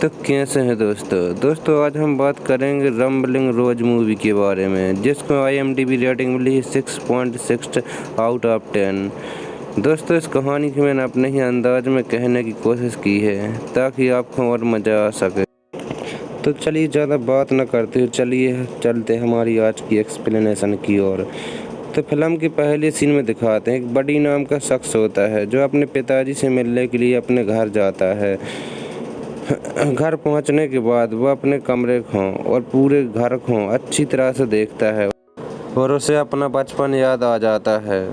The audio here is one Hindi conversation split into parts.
तो कैसे हैं दोस्तों आज हम बात करेंगे रंबलिंग रोज मूवी के बारे में, जिसको IMDb रेटिंग मिली है 6.6 आउट ऑफ 10। दोस्तों इस कहानी की मैंने अपने ही अंदाज में कहने की कोशिश की है ताकि आपको और मज़ा आ सके। तो चलिए ज़्यादा बात न करते हुए चलिए चलते हमारी आज की एक्सप्लेनेशन की ओर। तो फिल्म के पहले सीन में दिखाते हैं एक बडी नाम का शख्स होता है जो अपने पिताजी से मिलने के लिए अपने घर जाता है। घर पहुंचने के बाद वह अपने कमरे को और पूरे घर को अच्छी तरह से देखता है और उसे अपना बचपन याद आ जाता है।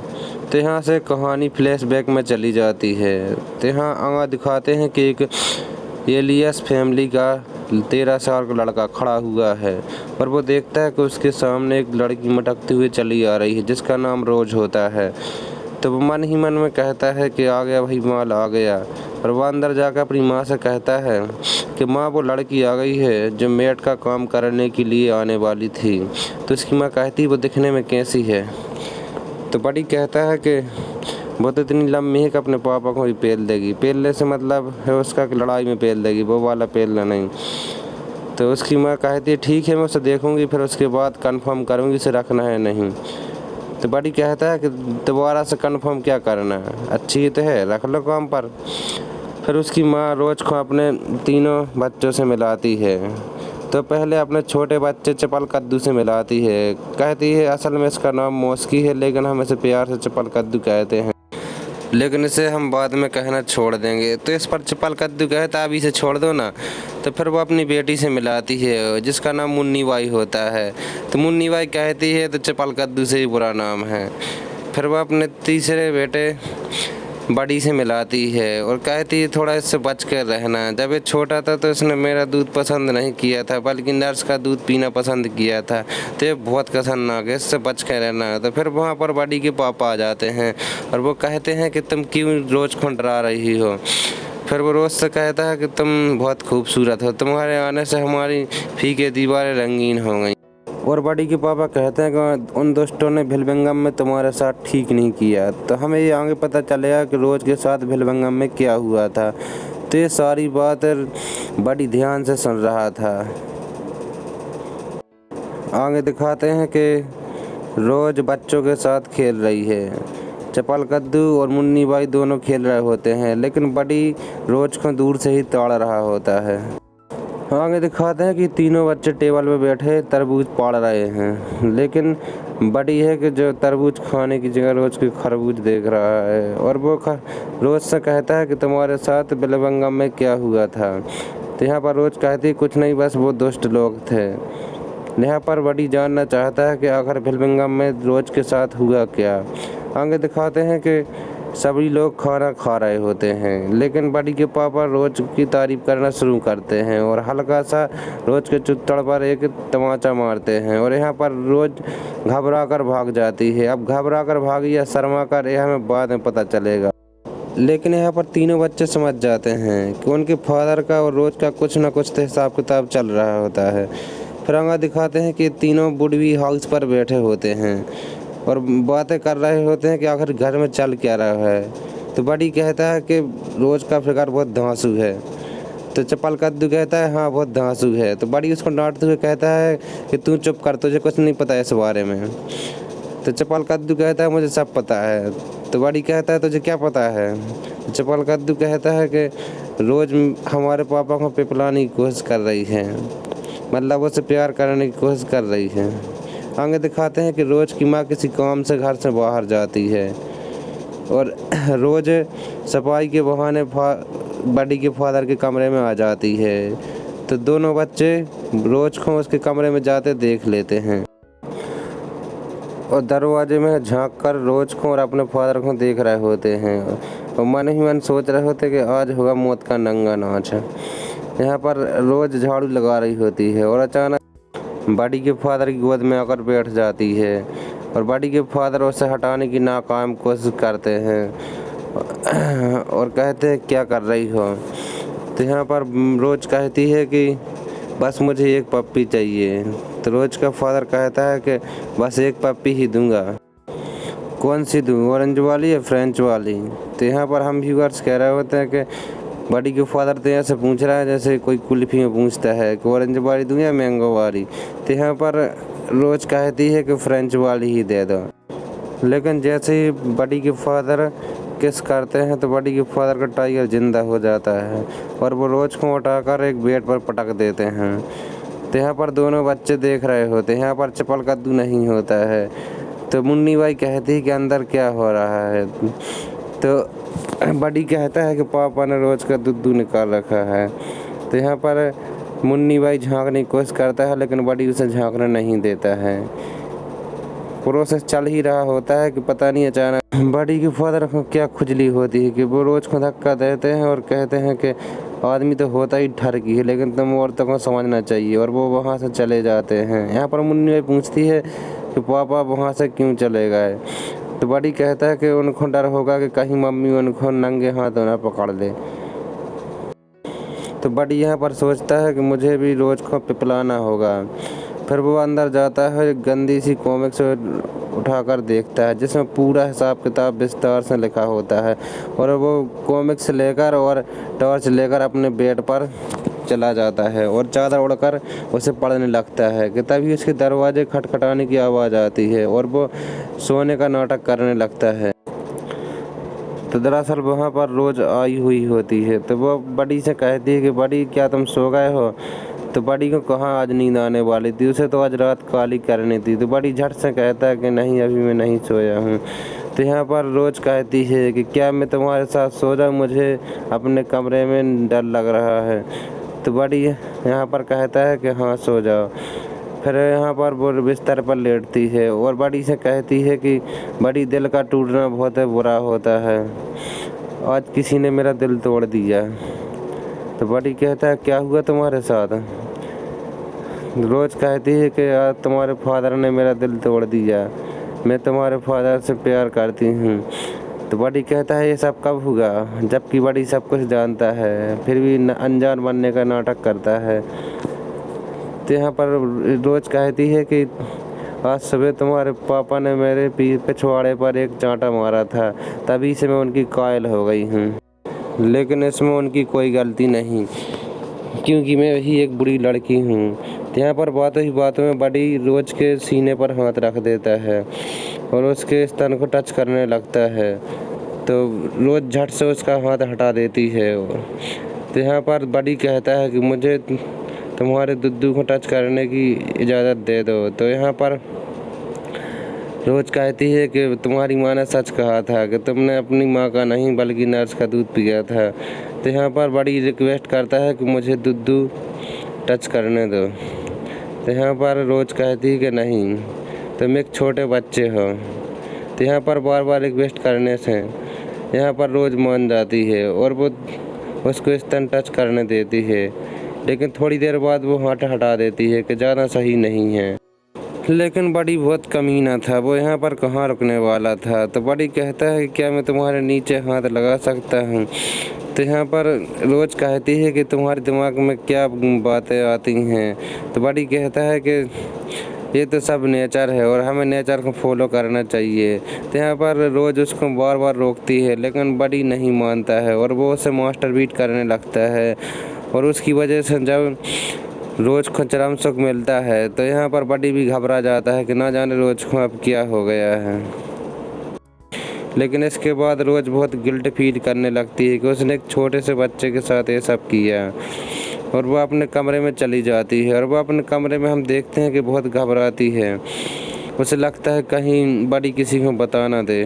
तो यहाँ से कहानी फ्लैशबैक में चली जाती है। तो यहाँ आगे दिखाते हैं कि एक एलियस फैमिली का 13 साल का लड़का खड़ा हुआ है और वो देखता है कि उसके सामने एक लड़की मटकती हुई चली आ रही है जिसका नाम रोज होता है। तो वो मन ही मन में कहता है कि आ गया भाई, माल आ गया। और वह अंदर जाकर अपनी माँ से कहता है कि माँ वो लड़की आ गई है जो मेड का काम करने के लिए आने वाली थी। तो उसकी माँ कहती वो दिखने में कैसी है। तो बड़ी कहता है कि वो तो इतनी लम्बी है कि अपने पापा को ही पेल देगी। पेलने से मतलब है उसका कि लड़ाई में पेल देगी, वो वाला पेलना नहीं। तो उसकी माँ कहती है ठीक है मैं उसे देखूँगी, फिर उसके बाद कंफर्म करूँगी उसे रखना है नहीं। तो बड़ी कहता है कि दोबारा से कंफर्म क्या करना है, अच्छी ही तो है, रख लो काम पर। फिर उसकी माँ रोज को अपने तीनों बच्चों से मिलाती है। तो पहले अपने छोटे बच्चे चपल कद्दू से मिलाती है। कहती है असल में इसका नाम मौसकी है लेकिन हम इसे प्यार से चपल कद्दू कहते हैं, लेकिन इसे हम बाद में कहना छोड़ देंगे। तो इस पर चपल कद्दू कहता अब इसे छोड़ दो ना। तो फिर वो अपनी बेटी से मिलाती है जिसका नाम मुन्नी बाई होता है। तो मुन्नी बाई कहती है तो चपल कद्दू से ही बुरा नाम है। फिर वो अपने तीसरे बेटे बड़ी से मिलाती है और कहती है थोड़ा इससे बच कर रहना। जब ये छोटा था तो इसने मेरा दूध पसंद नहीं किया था बल्कि नर्स का दूध पीना पसंद किया था, तो ये बहुत खतरनाक है, इससे बच कर रहना। तो फिर वहाँ पर बड़ी के पापा आ जाते हैं और वो कहते हैं कि तुम क्यों रोज को डरा रही हो। फिर वो रोज से कहता है कि तुम बहुत खूबसूरत हो, तुम्हारे आने से हमारी फीके दीवारें रंगीन हो गई। और बड़ी के पापा कहते हैं कि उन दोस्तों ने भिलवंगम में तुम्हारे साथ ठीक नहीं किया। तो हमें ये आगे पता चलेगा कि रोज के साथ भिलवंगम में क्या हुआ था। तो ये सारी बात बड़ी ध्यान से सुन रहा था। आगे दिखाते हैं कि रोज बच्चों के साथ खेल रही है। चपल कद्दू और मुन्नी बाई दोनों खेल रहे होते हैं लेकिन बड़ी रोज को दूर से ही ताड़ रहा होता है। आगे दिखाते हैं कि तीनों बच्चे टेबल पे बैठे तरबूज पाड़ रहे हैं, लेकिन बड़ी है कि जो तरबूज खाने की जगह रोज के खरबूज देख रहा है। और वो रोज से कहता है कि तुम्हारे साथ बिलवंगम में क्या हुआ था। तो यहाँ पर रोज कहती कुछ नहीं, बस वो दुष्ट लोग थे। यहाँ पर बड़ी जानना चाहता है कि आखिर बिलवंगम में रोज के साथ हुआ क्या। आगे दिखाते हैं कि सभी लोग खाना खा रहे होते हैं लेकिन बड़ी के पापा रोज की तारीफ करना शुरू करते हैं और हल्का सा रोज के चुत्तड़ पर एक तमाचा मारते हैं। और यहाँ पर रोज घबरा कर भाग जाती है। अब घबरा कर भागी या शर्मा कर यह हमें बाद में पता चलेगा, लेकिन यहाँ पर तीनों बच्चे समझ जाते हैं कि उनके फादर का और रोज का कुछ न कुछ तो हिसाब किताब चल रहा होता है। फिर आगे दिखाते हैं कि तीनों बुढ़वी हाउस पर बैठे होते हैं और बातें कर रहे होते हैं कि आखिर घर में चल क्या रहा है। तो बड़ी कहता है कि रोज का फिगर बहुत धांसू है। तो चपल कद्दू कहता है हाँ बहुत धांसू है। तो बड़ी उसको डांटते हुए कहता है कि तू चुप कर, तुझे कुछ नहीं पता इस बारे में। तो चपल कद्दू कहता है मुझे सब पता है। तो बड़ी कहता है तुझे क्या पता है। तो चपल कद्दू कहता है कि रोज हमारे पापा को पिपलाने की कोशिश कर रही है, मतलब उससे प्यार करने की कोशिश कर रही है। आगे दिखाते हैं कि रोज की माँ किसी काम से घर से बाहर जाती है और रोज सफाई के बहाने बड़ी के फादर के कमरे में आ जाती है। तो दोनों बच्चे रोज को उसके कमरे में जाते देख लेते हैं और दरवाजे में झांक कर रोज को और अपने फादर को देख रहे होते हैं और मन ही मन सोच रहे होते कि आज होगा मौत का नंगा नाच। यहाँ पर रोज झाड़ू लगा रही होती है और अचानक बड़ी के फादर की गोद में आकर बैठ जाती है और बड़ी के फादर उसे हटाने की नाकाम कोशिश करते हैं और कहते हैं क्या कर रही हो। तो यहाँ पर रोज कहती है कि बस मुझे एक पप्पी चाहिए। तो रोज का फादर कहता है कि बस एक पप्पी ही दूंगा। कौन सी दूँ, ऑरेंज वाली या फ्रेंच वाली। तो यहाँ पर हम व्यूअर्स कह रहे होते हैं कि बड़ी के फादर तो यहाँ से पूछ रहा है जैसे कोई कुल्फी में पूछता है कि ऑरेंज वाली दूँ या मैंगो वाली। तो यहाँ पर रोज कहती है कि फ्रेंच वाली ही दे दो। लेकिन जैसे ही बड़ी के फादर किस करते हैं तो बड़ी के फादर का टाइगर जिंदा हो जाता है और वो रोज को उठाकर एक बेड पर पटक देते हैं। तो यहाँ पर दोनों बच्चे देख रहे होते हैं। यहाँ पर चपल कद्दू नहीं होता है। तो मुन्नी बाई कहती है कि अंदर क्या हो रहा है। तो बड़ी कहता है कि पापा ने रोज का दुद्धू निकाल रखा है। तो यहाँ पर मुन्नी बाई झांकने की कोशिश करता है लेकिन बड़ी उसे झांकने नहीं देता है। प्रोसेस चल ही रहा होता है कि पता नहीं अचानक बड़ी के फादर को क्या खुजली होती है कि वो रोज को धक्का देते हैं और कहते हैं कि आदमी तो होता ही ठरकी है लेकिन तुम औरतों को समझना चाहिए, और वो वहाँ से चले जाते हैं। यहाँ पर मुन्नी बाई पूछती है कि पापा वहाँ से क्यों चले गए। तो बड़ी कहता है कि उनको डर होगा कि कहीं मम्मी उनको नंगे हाथों ना पकड़ ले। तो बड़ी यहाँ पर सोचता है कि मुझे भी रोज को पिपलाना होगा। फिर वो अंदर जाता है, गंदी सी कॉमिक्स उठाकर देखता है जिसमें पूरा हिसाब किताब विस्तार से लिखा होता है, और वो कॉमिक्स लेकर और टॉर्च लेकर अपने बेड पर चला जाता है और चादर उड़कर उसे पढ़ने लगता है कि तभी उसके दरवाजे खटखटाने की आवाज़ आती है और वो सोने का नाटक करने लगता है। तो दरअसल वहाँ पर रोज आई हुई होती है। तो वो बड़ी से कहती है कि बड़ी क्या तुम सो गए हो। तो बड़ी को कहाँ आज नींद आने वाली थी, उसे तो आज रात काली करनी थी। तो बड़ी झट से कहता है कि नहीं अभी मैं नहीं सोया हूँ। तो यहाँ पर रोज कहती है कि क्या मैं तुम्हारे साथ सो जाऊँ, मुझे अपने कमरे में डर लग रहा है। तो बड़ी यहाँ पर कहता है कि हाँ सो जाओ। फिर यहाँ पर वो बिस्तर पर लेटती है और बड़ी से कहती है कि बड़ी दिल का टूटना बहुत बुरा होता है, आज किसी ने मेरा दिल तोड़ दिया। तो बड़ी कहता है क्या हुआ तुम्हारे साथ। रोज कहती है कि आज तुम्हारे फादर ने मेरा दिल तोड़ दिया, मैं तुम्हारे फादर से प्यार करती हूँ। तो बड़ी कहता है ये सब कब हुआ, जबकि बड़ी सब कुछ जानता है फिर भी अनजान बनने का नाटक करता है। तो यहाँ पर रोज कहती है कि आज सुबह तुम्हारे पापा ने मेरे पिछवाड़े पर एक चांटा मारा था, तभी से मैं उनकी कायल हो गई हूँ। लेकिन इसमें उनकी कोई गलती नहीं क्योंकि मैं ही एक बुरी लड़की हूँ। तो यहाँ पर बातों ही बातों में बड़ी रोज के सीने पर हाथ रख देता है और उसके स्तन को टच करने लगता है। तो रोज झट से उसका हाथ हटा देती है। तो यहाँ पर बड़ी कहता है कि मुझे तुम्हारे दुद्धू को टच करने की इजाज़त दे दो। तो यहाँ पर रोज कहती है कि तुम्हारी माँ ने सच कहा था कि तुमने अपनी माँ का नहीं बल्कि नर्स का दूध पिया था। तो यहाँ पर बड़ी रिक्वेस्ट करता है कि मुझे दुद्धू टच करने दो। तो यहाँ पर रोज कहती है कि नहीं तुम एक छोटे बच्चे हो। तो यहाँ पर बार बार रिक्वेस्ट करने से यहाँ पर रोज मान जाती है और वो उसको स्तन टच करने देती है, लेकिन थोड़ी देर बाद वो हाथ हटा देती है कि ज़्यादा सही नहीं है। लेकिन बड़ी बहुत कमीना था, वो यहाँ पर कहाँ रुकने वाला था। तो बड़ी कहता है कि क्या मैं तुम्हारे नीचे हाथ लगा सकता हूँ। तो यहाँ पर रोज कहती है कि तुम्हारे दिमाग में क्या बातें आती हैं। तो बड़ी कहता है कि ये तो सब नेचर है और हमें नेचर को फॉलो करना चाहिए। तो यहाँ पर रोज उसको बार बार रोकती है लेकिन बड़ी नहीं मानता है और वो उसे मास्टर बीट करने लगता है, और उसकी वजह से जब रोज को चरम सुख मिलता है तो यहाँ पर बड़ी भी घबरा जाता है कि ना जाने रोज को अब क्या हो गया है। लेकिन इसके बाद रोज बहुत गिल्ट फील करने लगती है कि उसने एक छोटे से बच्चे के साथ ये सब किया, और वह अपने कमरे में चली जाती है। और वह अपने कमरे में हम देखते हैं कि बहुत घबराती है, उसे लगता है कहीं बड़ी किसी को बता ना दे।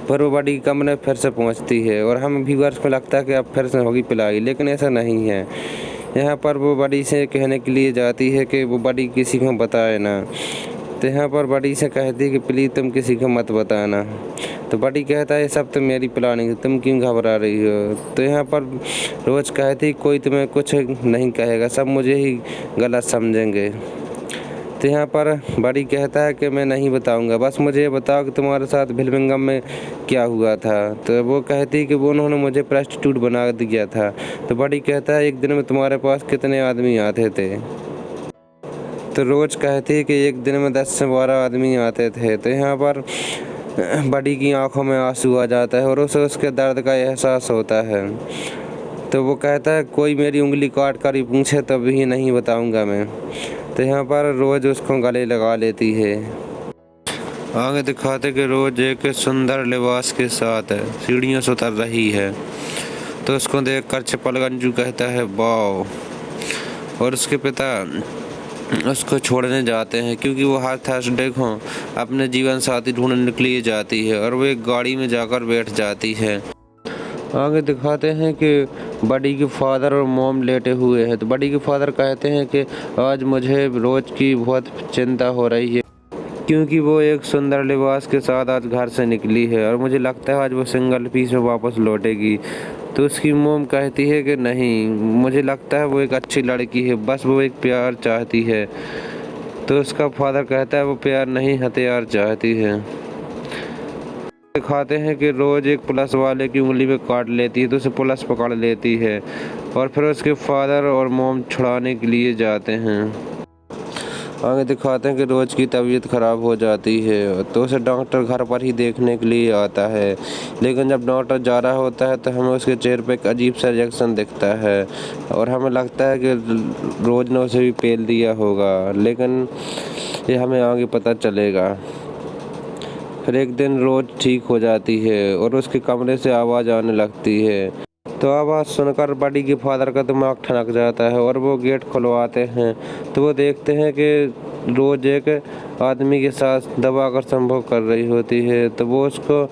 पर वो बड़ी कमरे फिर से पहुंचती है और हम व्यूअर्स को लगता है कि अब फिर से होगी पिलाई, लेकिन ऐसा नहीं है। यहाँ पर वो बड़ी से कहने के लिए जाती है कि वो बड़ी किसी को बताए ना। तो यहाँ पर बड़ी से कहती है कि प्लीज़ तुम किसी को मत बताना। तो बड़ी कहता है सब तो मेरी प्लानिंग है, तुम क्यों घबरा रही हो। तो यहाँ पर रोज कहती कोई तुम्हें कुछ नहीं कहेगा, सब मुझे ही गलत समझेंगे। तो यहाँ पर बड़ी कहता है कि मैं नहीं बताऊंगा, बस मुझे ये बताओ कि तुम्हारे साथ विल्मिंघम में क्या हुआ था। तो वो कहती है कि वो उन्होंने मुझे प्रोस्टिट्यूट बना दिया था। तो बड़ी कहता है एक दिन में तुम्हारे पास कितने आदमी आते थे। तो रोज कहती है कि एक दिन में 10 से 12 आदमी आते थे। तो यहाँ पर बड़ी की आंखों में आंसू आ जाता है और उसे उसके दर्द का एहसास होता है। तो वो कहता है कोई मेरी उंगली काट कर ही पूछे तब भी नहीं बताऊंगा मैं। तो यहाँ पर रोज उसको गले लगा लेती है। आगे दिखाते कि रोज एक सुंदर लिबास के साथ सीढ़ियों से उतर रही है। तो उसको देखकर चपलगंजू कहता है वाह। और उसके पिता उसको छोड़ने जाते हैं क्योंकि वो हर थर्सडे को अपने जीवन साथी ढूंढने के लिए जाती है और वो एक गाड़ी में जाकर बैठ जाती है। आगे दिखाते हैं कि बडी के फादर और मॉम लेटे हुए हैं। तो बडी के फादर कहते हैं कि आज मुझे रोज की बहुत चिंता हो रही है क्योंकि वो एक सुंदर लिबास के साथ आज घर से निकली है और मुझे लगता है आज वो सिंगल पीस में वापस लौटेगी। तो उसकी मोम कहती है कि नहीं, मुझे लगता है वो एक अच्छी लड़की है, बस वो एक प्यार चाहती है। तो उसका फादर कहता है वो प्यार नहीं हथियार चाहती है। दिखाते हैं कि रोज एक पुलिस वाले की उंगली में काट लेती है तो उसे पुलिस पकड़ लेती है और फिर उसके फादर और मोम छुड़ाने के लिए जाते हैं। आगे दिखाते हैं कि रोज की तबीयत खराब हो जाती है तो उसे डॉक्टर घर पर ही देखने के लिए आता है। लेकिन जब डॉक्टर जा रहा होता है तो हमें उसके चेहरे पे एक अजीब सा रिएक्शन दिखता है और हमें लगता है कि रोज ने उसे भी पेल दिया होगा, लेकिन ये हमें आगे पता चलेगा। फिर एक दिन रोज ठीक हो जाती है और उसके कमरे से आवाज़ आने लगती है। तो आवाज़ सुनकर बडी के फादर का दिमाग ठनक जाता है और वो गेट खुलवाते हैं तो वो देखते हैं कि रोज एक आदमी के साथ दबा कर संभोग कर रही होती है। तो वो उसको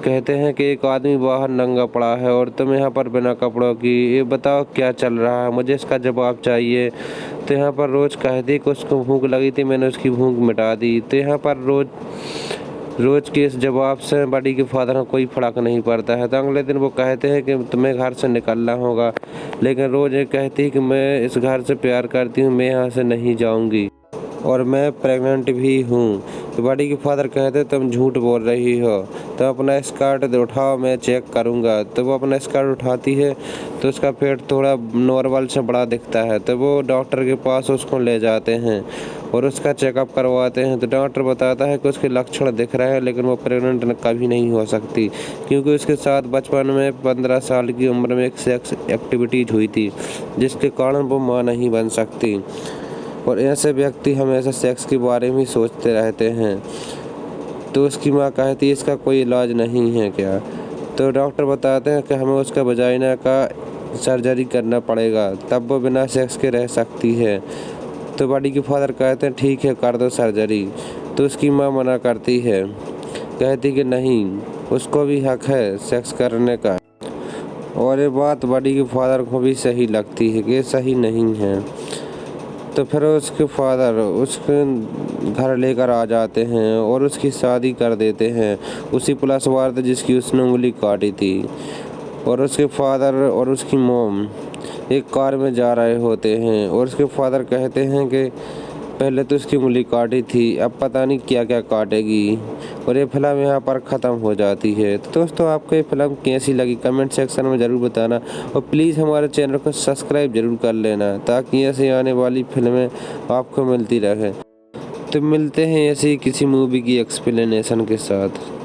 कहते हैं कि एक आदमी बाहर नंगा पड़ा है और तुम यहाँ पर बिना कपड़ों की, ये बताओ क्या चल रहा है, मुझे इसका जवाब चाहिए। तो यहाँ पर रोज कहती कि उसको भूख लगी थी, मैंने उसकी भूख मिटा दी। तो यहाँ पर रोज के इस जवाब से बडी के फादर को कोई फर्क नहीं पड़ता है। तो अगले दिन वो कहते हैं कि तुम्हें घर से निकलना होगा, लेकिन रोज ये कहती है कि मैं इस घर से प्यार करती हूँ, मैं यहाँ से नहीं जाऊँगी और मैं प्रेग्नेंट भी हूँ। तो बडी के फादर कहते तुम झूठ बोल रही हो, तो अपना स्कर्ट उठाओ, मैं चेक करूँगा। तो वो अपना स्कर्ट उठाती है तो उसका पेट थोड़ा नॉर्मल से बड़ा दिखता है। तो वो डॉक्टर के पास उसको ले जाते हैं और उसका चेकअप करवाते हैं। तो डॉक्टर बताता है कि उसके लक्षण दिख रहे हैं लेकिन वो प्रेग्नेंट कभी नहीं हो सकती क्योंकि उसके साथ बचपन में 15 साल की उम्र में एक सेक्स एक्टिविटीज हुई थी जिसके कारण वो माँ नहीं बन सकती और ऐसे व्यक्ति हमेशा सेक्स के बारे में सोचते रहते हैं। तो उसकी माँ कहती है इसका कोई इलाज नहीं है क्या? तो डॉक्टर बताते हैं कि हमें उसका वजाइना का सर्जरी करना पड़ेगा, तब वो बिना सेक्स के रह सकती है। तो बडी के फादर कहते हैं ठीक है, कर दो सर्जरी। तो उसकी माँ मना करती है, कहती कि नहीं, उसको भी हक है सेक्स करने का। और ये बात बडी के फादर को भी सही लगती है कि ये सही नहीं है। तो फिर उसके फादर उसके घर लेकर आ जाते हैं और उसकी शादी कर देते हैं उसी पुलिस वाले जिसकी उसने उंगली काटी थी। और उसके फादर और उसकी मोम एक कार में जा रहे होते हैं और उसके फादर कहते हैं कि पहले तो उसकी उंगली काटी थी, अब पता नहीं क्या क्या काटेगी। और ये फिल्म यहाँ पर ख़त्म हो जाती है। तो दोस्तों आपको ये फिल्म कैसी लगी कमेंट सेक्शन में ज़रूर बताना और प्लीज़ हमारे चैनल को सब्सक्राइब जरूर कर लेना ताकि ऐसे आने वाली फिल्में आपको मिलती रहे। तो मिलते हैं ऐसी किसी मूवी की एक्सप्लेनेशन के साथ।